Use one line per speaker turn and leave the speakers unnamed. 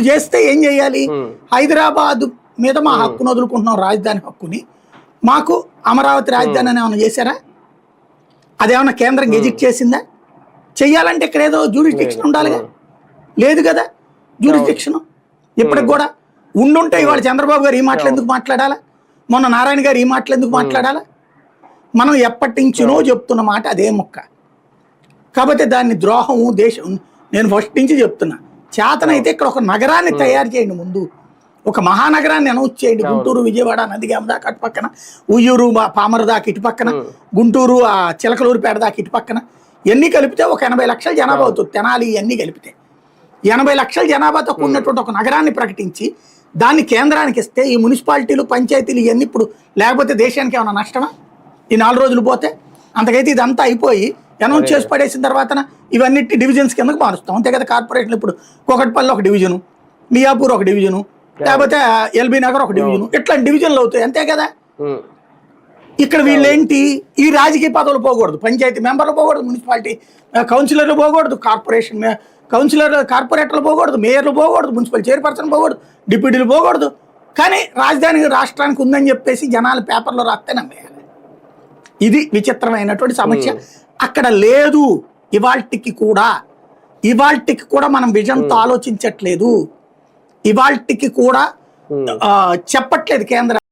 ఇప్పుడు చేస్తే ఏం చేయాలి? హైదరాబాద్ మీద మా హక్కును వదులుకుంటున్నాం, రాజధాని హక్కుని. మాకు అమరావతి రాజధాని అని ఏమైనా చేశారా? అదేమన్నా కేంద్రం గెజిట్ చేసిందా? చెయ్యాలంటే ఇక్కడ ఏదో జ్యూరిస్డిక్షన్ ఉండాలిగా, లేదు కదా జ్యూరిస్డిక్షన్. ఇప్పటికి కూడా ఉండుంటే ఇవాళ చంద్రబాబు గారు ఈ మాటలు ఎందుకు మాట్లాడాలా? మొన్న నారాయణ గారు ఈ మాటలు ఎందుకు మాట్లాడాలా? మనం ఎప్పటి నుంచినో చెప్తున్న మాట అదే మొక్క. కాబట్టి దాన్ని ద్రోహము దేశం, నేను ఫస్ట్ నుంచి చెప్తున్నా, చేతనైతే ఇక్కడ ఒక నగరాన్ని తయారు చేయండి, ముందు ఒక మహానగరాన్ని అనౌన్స్ చేయండి. గుంటూరు విజయవాడ నందిగామ దాకా అటు పక్కన, ఉయ్యూరు పామర దాకా ఇటు పక్కన, గుంటూరు ఆ చిలకలూరుపేట దాకా ఇటు పక్కన, ఇవన్నీ కలిపితే ఒక 80 లక్షల జనాభా అవుతుంది. తెనాలి ఇవన్నీ కలిపితే 80 లక్షల జనాభాతో కూడినటువంటి ఒక నగరాన్ని ప్రకటించి దాన్ని కేంద్రానికి ఇస్తే ఈ మున్సిపాలిటీలు పంచాయతీలు ఇవన్నీ ఇప్పుడు లేకపోతే దేశానికి ఏమైనా నష్టమా? ఈ 4 రోజులు పోతే అంతకైతే ఇదంతా అయిపోయి అనౌన్స్ చేసి పడేసిన తర్వాత ఇవన్నిటి డివిజన్స్ కిందకు మారుస్తాం, అంతే కదా. కార్పొరేట్లు ఇప్పుడు కోకట్పల్లి ఒక డివిజను, మియాపూర్ ఒక డివిజను, లేకపోతే ఎల్బీ నగర్ ఒక డివిజను, ఇట్లా డివిజన్లు అవుతాయి, అంతే కదా. ఇక్కడ వీళ్ళేంటి, ఈ రాజకీయ పదవులు పోకూడదు, పంచాయతీ మెంబర్లు పోకూడదు, మున్సిపాలిటీ కౌన్సిలర్లు పోకూడదు, కార్పొరేషన్ కార్పొరేటర్లు పోకూడదు, మేయర్లు పోకూడదు, మున్సిపల్ చైర్పర్సన్ పోకూడదు, డిప్యూటీలు పోకూడదు. కానీ రాజధాని రాష్ట్రానికి ఉందని చెప్పేసి జనాలు పేపర్లో రాస్తే నమ్మేయాలి. ఇది విచిత్రమైనటువంటి సమస్య. అక్కడ లేదు. ఇవాల్టికి కూడా మనం విజన్తో ఆలోచించట్లేదు, ఇవాల్టికి కూడా చెప్పట్లేదు కేంద్రం.